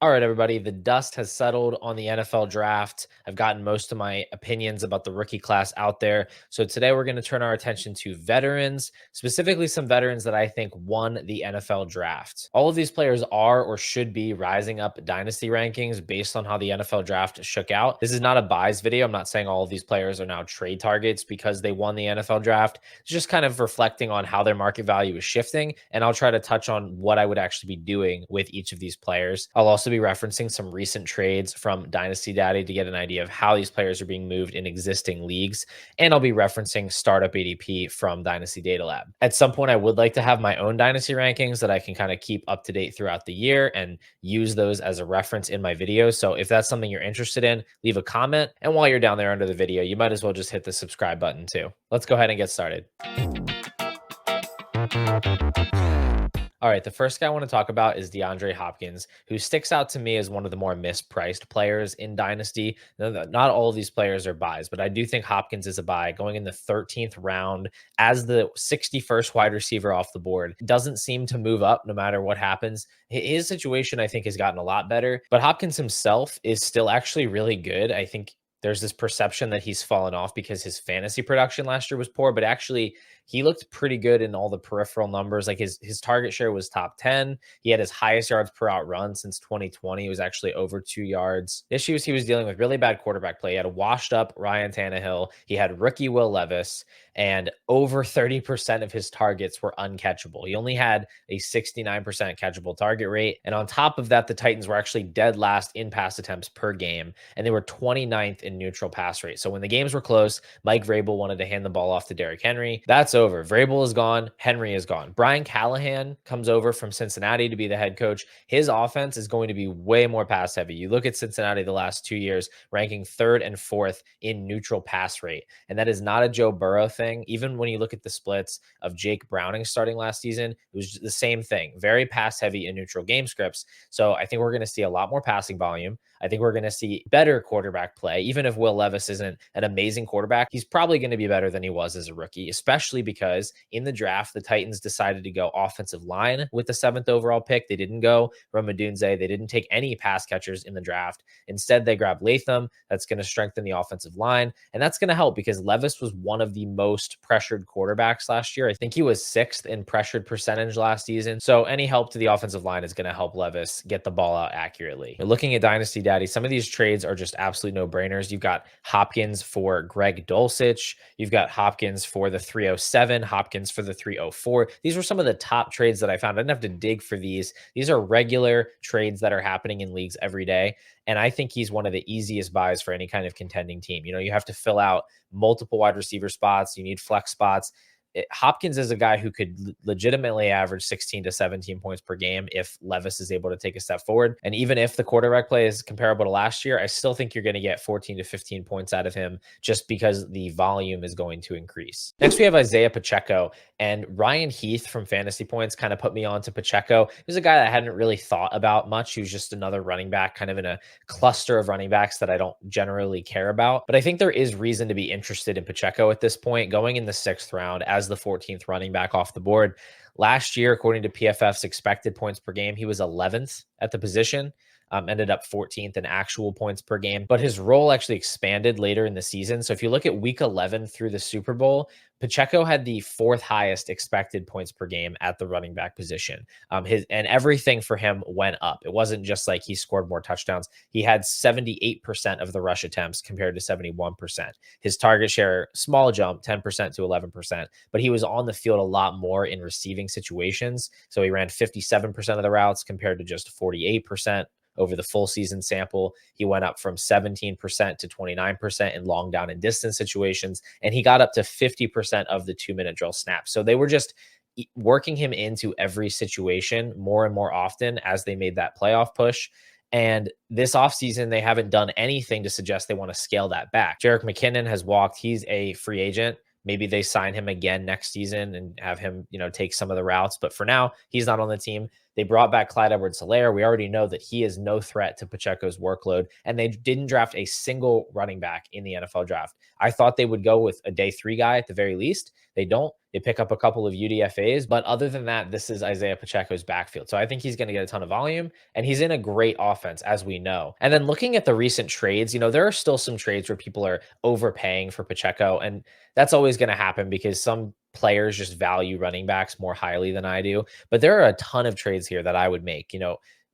All right, everybody. The dust has settled on the NFL draft. I've gotten most of my opinions about the rookie class out there. So today we're going to turn our attention to veterans, specifically some veterans that I think won the NFL draft. All of these players are or should be rising up dynasty rankings based on how the NFL draft shook out. This is not a buys video. I'm not saying all of these players are now trade targets because they won the NFL draft. It's just kind of reflecting on how their market value is shifting. And I'll try to touch on what I would actually be doing with each of these players. I'll also be referencing some recent trades from Dynasty Daddy to get an idea of how these players are being moved in existing leagues. And I'll be referencing startup ADP from Dynasty Data Lab. At some point, I would like to have my own Dynasty rankings that I can kind of keep up to date throughout the year and use those as a reference in my videos. So if that's something you're interested in, leave a comment. And while you're down there under the video, you might as well just hit the subscribe button too. Let's go ahead and get started. All right, the first guy I want to talk about is DeAndre Hopkins, who sticks out to me as one of the more mispriced players in Dynasty. Not all of these players are buys, but I do think Hopkins is a buy going in the 13th round as the 61st wide receiver off the board. Doesn't seem to move up no matter what happens. His situation, I think, has gotten a lot better, but Hopkins himself is still actually really good. I think there's this perception that he's fallen off because his fantasy production last year was poor, but actually he looked pretty good in all the peripheral numbers. Like his target share was top 10. He had his highest yards per out run since 2020. It was actually over 2 yards. Issues he was dealing with really bad quarterback play. He had a washed up Ryan Tannehill. He had rookie Will Levis, and over 30% of his targets were uncatchable. He only had a 69% catchable target rate. And on top of that, the Titans were actually dead last in pass attempts per game, and they were 29th in neutral pass rate. So when the games were close, Mike Vrabel wanted to hand the ball off to Derrick Henry. That's over. Vrabel is gone. Henry is gone. Brian Callahan comes over from Cincinnati to be the head coach. His offense is going to be way more pass heavy. You look at Cincinnati the last 2 years, ranking 3rd and 4th in neutral pass rate. And that is not a Joe Burrow thing. Even when you look at the splits of Jake Browning starting last season, it was the same thing. Very pass heavy in neutral game scripts. So I think we're going to see a lot more passing volume. I think we're going to see better quarterback play. Even if Will Levis isn't an amazing quarterback, he's probably going to be better than he was as a rookie, especially because in the draft, the Titans decided to go offensive line with the 7th overall pick. They didn't go Romadunze. They didn't take any pass catchers in the draft. Instead, they grabbed Latham. That's going to strengthen the offensive line. And that's going to help because Levis was one of the most pressured quarterbacks last year. I think he was 6th in pressured percentage last season. So any help to the offensive line is going to help Levis get the ball out accurately. Looking at Dynasty Daddy, some of these trades are just absolute no-brainers. You've got Hopkins for Greg Dulcich. You've got Hopkins for the 307, Hopkins for the 304. These were some of the top trades that I found. I didn't have to dig for these. These are regular trades that are happening in leagues every day. And I think he's one of the easiest buys for any kind of contending team. You know, you have to fill out multiple wide receiver spots. You need flex spots. Hopkins is a guy who could legitimately average 16 to 17 points per game if Levis is able to take a step forward. And even if the quarterback play is comparable to last year, I still think you're going to get 14 to 15 points out of him just because the volume is going to increase. Next, we have Isiah Pacheco, and Ryan Heath from Fantasy Points kind of put me on to Pacheco. He was a guy that I hadn't really thought about much. He was just another running back kind of in a cluster of running backs that I don't generally care about. But I think there is reason to be interested in Pacheco at this point, going in the 6th round as the 14th running back off the board. Last year, according to PFF's expected points per game, he was 11th at the position. Ended up 14th in actual points per game, but his role actually expanded later in the season. So if you look at week 11 through the Super Bowl, Pacheco had the 4th highest expected points per game at the running back position. And everything for him went up. It wasn't just like he scored more touchdowns. He had 78% of the rush attempts compared to 71%. His target share, small jump, 10% to 11%, but he was on the field a lot more in receiving situations. So he ran 57% of the routes compared to just 48%. Over the full season sample, he went up from 17% to 29% in long down and distance situations, and he got up to 50% of the 2-minute drill snaps. So they were just working him into every situation more and more often as they made that playoff push. And this offseason, they haven't done anything to suggest they want to scale that back. Jerick McKinnon has walked. He's a free agent. Maybe they sign him again next season and have him, take some of the routes. But for now, he's not on the team. They brought back Clyde Edwards-Helaire. We already know that he is no threat to Pacheco's workload, and they didn't draft a single running back in the NFL draft. I thought they would go with a day 3 guy at the very least. They don't. They pick up a couple of UDFAs, but other than that, this is Isiah Pacheco's backfield. So I think he's going to get a ton of volume, and he's in a great offense, as we know. And then looking at the recent trades, there are still some trades where people are overpaying for Pacheco, and that's always going to happen because some players just value running backs more highly than I do. But there are a ton of trades here that I would make.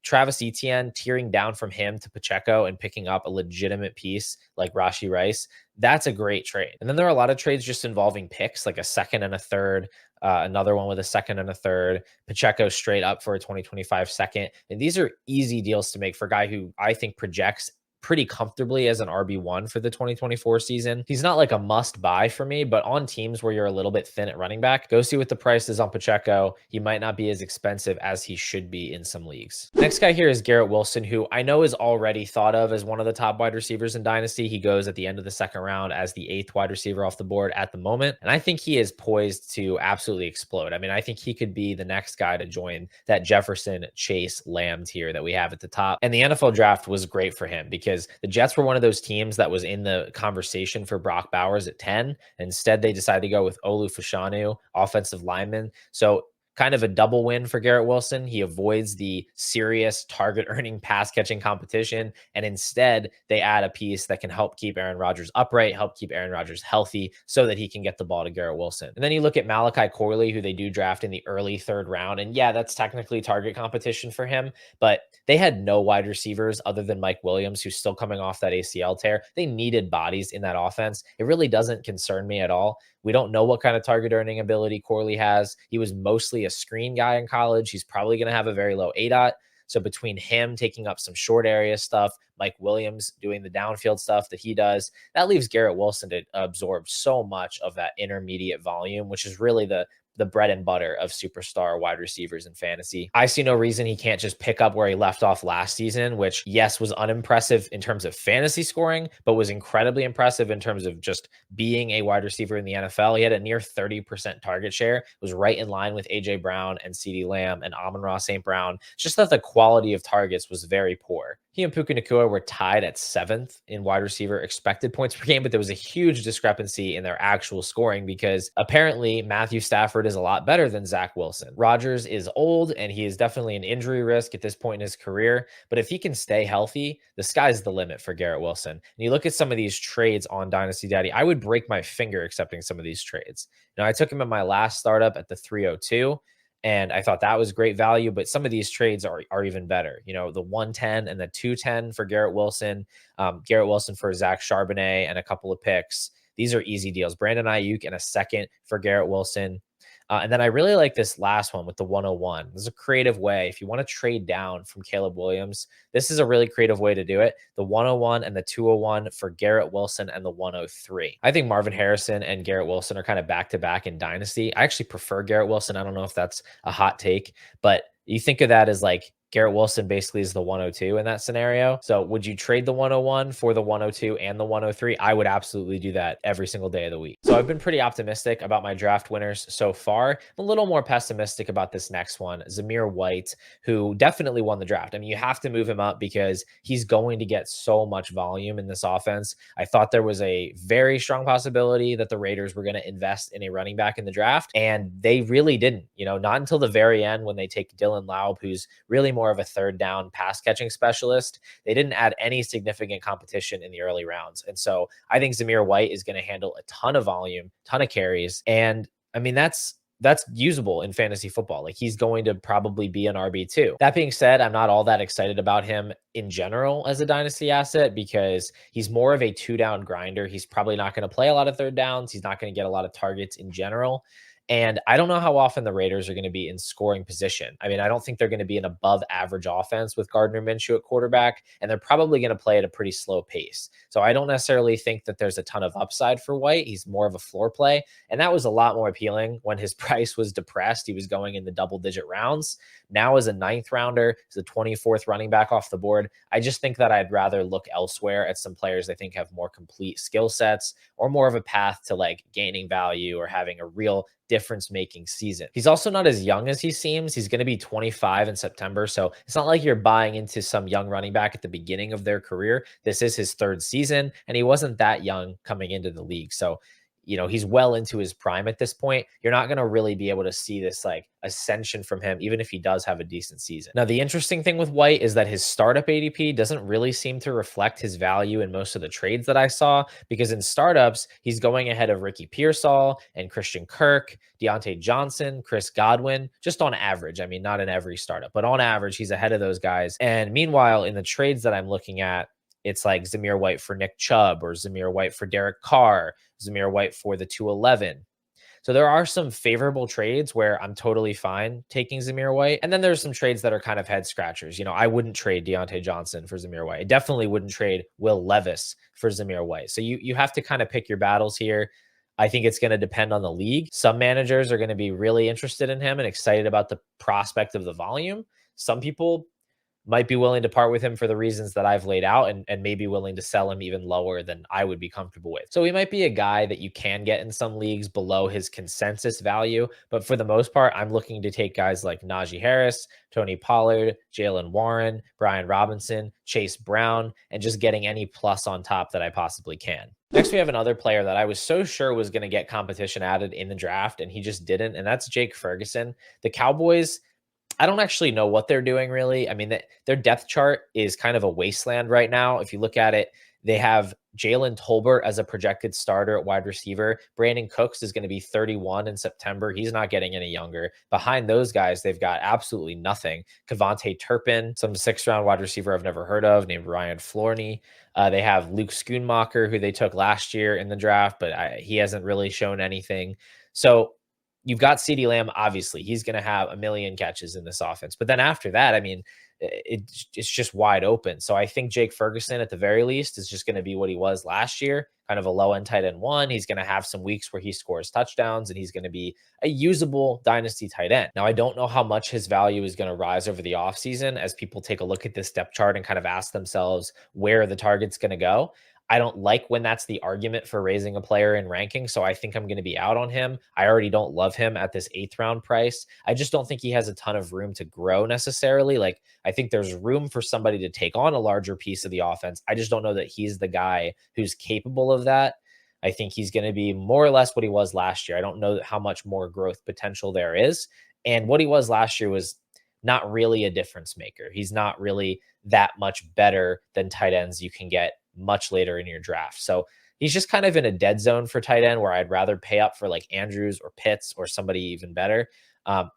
Travis Etienne, tearing down from him to Pacheco and picking up a legitimate piece like Rashee Rice, that's a great trade. And then there are a lot of trades just involving picks, like a second and a third, another one with a second and a third, Pacheco straight up for a 2025 second. And these are easy deals to make for a guy who I think projects pretty comfortably as an RB1 for the 2024 season. He's not like a must buy for me, but on teams where you're a little bit thin at running back, go see what the price is on Pacheco. He might not be as expensive as he should be in some leagues. Next guy here is Garrett Wilson, who I know is already thought of as one of the top wide receivers in Dynasty. He goes at the end of the second round as the 8th wide receiver off the board at the moment. And I think he is poised to absolutely explode. I mean, I think he could be the next guy to join that Jefferson, Chase, Lamb tier that we have at the top. And the NFL draft was great for him because the Jets were one of those teams that was in the conversation for Brock Bowers at 10. Instead, they decided to go with Olu Fashanu, offensive lineman. So kind of a double win for Garrett Wilson. He avoids the serious target earning pass catching competition. And instead, they add a piece that can help keep Aaron Rodgers upright, help keep Aaron Rodgers healthy so that he can get the ball to Garrett Wilson. And then you look at Malachi Corley, who they do draft in the early 3rd round. And yeah, that's technically target competition for him, but they had no wide receivers other than Mike Williams, who's still coming off that ACL tear. They needed bodies in that offense. It really doesn't concern me at all. We don't know what kind of target earning ability Corley has. He was mostly a screen guy in college. He's probably going to have a very low ADOT. So between him taking up some short area stuff, Mike Williams doing the downfield stuff that he does, that leaves Garrett Wilson to absorb so much of that intermediate volume, which is really the bread and butter of superstar wide receivers in fantasy. I see no reason he can't just pick up where he left off last season, which, yes, was unimpressive in terms of fantasy scoring, but was incredibly impressive in terms of just being a wide receiver in the NFL. He had a near 30% target share, was right in line with A.J. Brown and CeeDee Lamb and Amon-Ra St. Brown. It's just that the quality of targets was very poor. He and Puka Nacua were tied at 7th in wide receiver expected points per game, but there was a huge discrepancy in their actual scoring because apparently Matthew Stafford is a lot better than Zach Wilson. Rodgers is old and he is definitely an injury risk at this point in his career, but if he can stay healthy, the sky's the limit for Garrett Wilson. And you look at some of these trades on Dynasty Daddy, I would break my finger accepting some of these trades. Now, I took him in my last startup at the 302. And I thought that was great value, but some of these trades are even better. The 110 and the 210 for Garrett Wilson for Zach Charbonnet and a couple of picks. These are easy deals. Brandon Ayuk and a second for Garrett Wilson. And then I really like this last one with the 101. This is a creative way. If you want to trade down from Caleb Williams, this is a really creative way to do it. The 101 and the 201 for Garrett Wilson and the 103. I think Marvin Harrison and Garrett Wilson are kind of back-to-back in Dynasty. I actually prefer Garrett Wilson. I don't know if that's a hot take, but you think of that as like Garrett Wilson basically is the 102 in that scenario. So would you trade the 101 for the 102 and the 103? I would absolutely do that every single day of the week. So I've been pretty optimistic about my draft winners so far. I'm a little more pessimistic about this next one, Zamir White, who definitely won the draft. I mean, you have to move him up because he's going to get so much volume in this offense. I thought there was a very strong possibility that the Raiders were going to invest in a running back in the draft, and they really didn't. Not until the very end when they take Dylan Laub, who's really more of a 3rd down pass catching specialist. They didn't add any significant competition in the early rounds. And so I think Zamir White is going to handle a ton of volume, ton of carries. And I mean, that's usable in fantasy football. Like, he's going to probably be an RB2. That being said, I'm not all that excited about him in general as a dynasty asset because he's more of a 2-down grinder. He's probably not going to play a lot of 3rd downs. He's not going to get a lot of targets in general. And I don't know how often the Raiders are going to be in scoring position. I mean, I don't think they're going to be an above average offense with Gardner Minshew at quarterback, and they're probably going to play at a pretty slow pace. So I don't necessarily think that there's a ton of upside for White. He's more of a floor play. And that was a lot more appealing when his price was depressed. He was going in the double-digit rounds. Now as a 9th rounder, as a 24th running back off the board, I just think that I'd rather look elsewhere at some players I think have more complete skill sets or more of a path to like gaining value or having a real difference-making season. He's also not as young as he seems. He's going to be 25 in September, so it's not like you're buying into some young running back at the beginning of their career. This is his third season, and he wasn't that young coming into the league. So he's well into his prime at this point. You're not going to really be able to see this like ascension from him, even if he does have a decent season. Now, the interesting thing with White is that his startup ADP doesn't really seem to reflect his value in most of the trades that I saw, because in startups, he's going ahead of Ricky Pearsall and Christian Kirk, Deontay Johnson, Chris Godwin, just on average. I mean, not in every startup, but on average, he's ahead of those guys. And meanwhile, in the trades that I'm looking at, it's like Zamir White for Nick Chubb, or Zamir White for Derek Carr, Zamir White for the 211. So there are some favorable trades where I'm totally fine taking Zamir White. And then there's some trades that are kind of head scratchers. I wouldn't trade Deontay Johnson for Zamir White. I definitely wouldn't trade Will Levis for Zamir White. So you have to kind of pick your battles here. I think it's going to depend on the league. Some managers are going to be really interested in him and excited about the prospect of the volume. Some people might be willing to part with him for the reasons that I've laid out, and maybe willing to sell him even lower than I would be comfortable with. So he might be a guy that you can get in some leagues below his consensus value, but for the most part, I'm looking to take guys like Najee Harris, Tony Pollard, Jalen Warren, Brian Robinson, Chase Brown, and just getting any plus on top that I possibly can. Next, we have another player that I was so sure was going to get competition added in the draft, and he just didn't, and that's Jake Ferguson. The Cowboys, I don't actually know what they're doing, really. I mean, their depth chart is kind of a wasteland right now. If you look at it, they have Jalen Tolbert as a projected starter at wide receiver. Brandon Cooks is going to be 31 in September. He's not getting any younger. Behind those guys, they've got absolutely nothing. Kevontae Turpin, some sixth-round wide receiver I've never heard of, named Ryan Florney. They have Luke Schoonmaker, who they took last year in the draft, but he hasn't really shown anything. So you've got CeeDee Lamb, obviously. He's going to have a million catches in this offense. But then after that, I mean, it's just wide open. So I think Jake Ferguson, at the very least, is just going to be what he was last year, kind of a low-end tight end one. He's going to have some weeks where he scores touchdowns, and he's going to be a usable dynasty tight end. Now, I don't know how much his value is going to rise over the offseason as people take a look at this depth chart and kind of ask themselves where the target's going to go. I don't like when that's the argument for raising a player in ranking, so I think I'm going to be out on him. I already don't love him at this 8th round price. I just don't think he has a ton of room to grow necessarily. Like, I think there's room for somebody to take on a larger piece of the offense. I just don't know that he's the guy who's capable of that. I think he's going to be more or less what he was last year. I don't know how much more growth potential there is. And what he was last year was not really a difference maker. He's not really that much better than tight ends you can get much later in your draft. So he's just kind of in a dead zone for tight end, where I'd rather pay up for like Andrews or Pitts or somebody even better.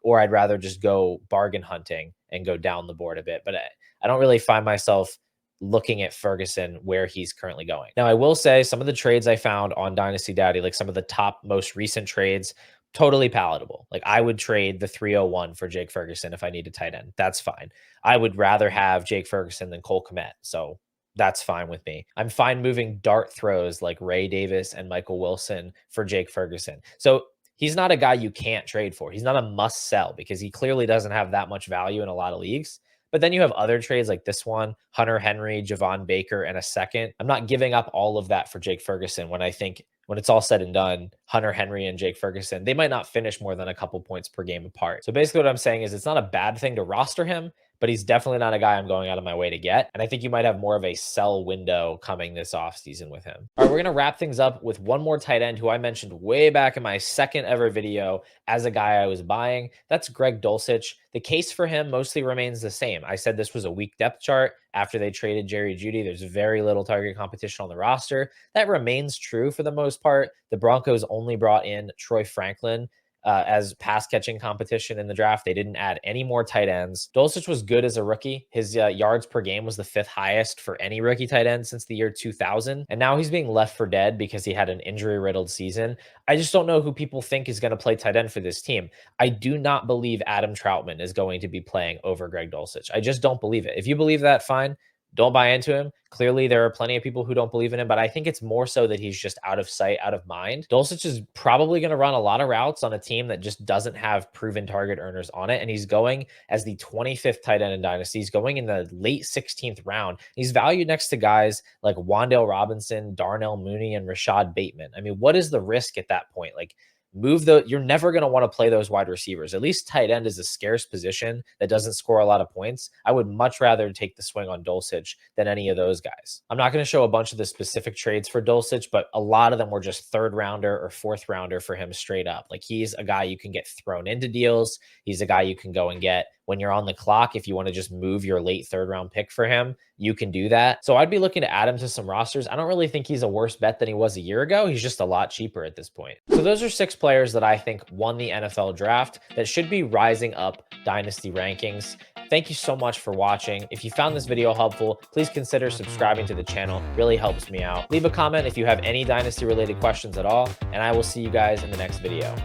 Or I'd rather just go bargain hunting and go down the board a bit. But I don't really find myself looking at Ferguson where he's currently going. Now, I will say some of the trades I found on Dynasty Daddy, like some of the top most recent trades, totally palatable. Like, I would trade the 301 for Jake Ferguson if I need a tight end. That's fine. I would rather have Jake Ferguson than Cole Kmet. So that's fine with me. I'm fine moving dart throws like Ray Davis and Michael Wilson for Jake Ferguson. So he's not a guy you can't trade for. He's not a must sell because he clearly doesn't have that much value in a lot of leagues. But then you have other trades like this one, Hunter Henry, Javon Baker, and a second. I'm not giving up all of that for Jake Ferguson when I think when it's all said and done, Hunter Henry and Jake Ferguson, they might not finish more than a couple points per game apart. So basically what I'm saying is it's not a bad thing to roster him, but he's definitely not a guy I'm going out of my way to get. And I think you might have more of a sell window coming this offseason with him. All right, we're going to wrap things up with one more tight end who I mentioned way back in my second ever video as a guy I was buying. That's Greg Dulcich. The case for him mostly remains the same. I said this was a weak depth chart. After they traded Jerry Jeudy, there's very little target competition on the roster. That remains true for the most part. The Broncos only brought in Troy Franklin as pass catching competition in the draft. They didn't add any more tight ends. Dulcich was good as a rookie. His yards per game was the 5th highest for any rookie tight end since the year 2000. And now he's being left for dead because he had an injury riddled season. I just don't know who people think is going to play tight end for this team. I do not believe Adam Troutman is going to be playing over Greg Dulcich. I just don't believe it. If you believe that, fine. Don't buy into him. Clearly, there are plenty of people who don't believe in him, but I think it's more so that he's just out of sight, out of mind. Dulcich is probably going to run a lot of routes on a team that just doesn't have proven target earners on it, and he's going as the 25th tight end in Dynasty. He's going in the late 16th round. He's valued next to guys like Wan'Dale Robinson, Darnell Mooney, and Rashad Bateman. I mean, what is the risk at that point? Like, you're never going to want to play those wide receivers. At least tight end is a scarce position that doesn't score a lot of points. I would much rather take the swing on Dulcich than any of those guys. I'm not going to show a bunch of the specific trades for Dulcich, but a lot of them were just third rounder or fourth rounder for him straight up. Like, he's a guy you can get thrown into deals. He's a guy you can go and get when you're on the clock. If you want to just move your late third round pick for him, you can do that. So I'd be looking to add him to some rosters. I don't really think he's a worse bet than he was a year ago. He's just a lot cheaper at this point. So those are 6 players that I think won the NFL draft that should be rising up dynasty rankings. Thank you so much for watching. If you found this video helpful, please consider subscribing to the channel. It really helps me out. Leave a comment if you have any dynasty related questions at all, and I will see you guys in the next video.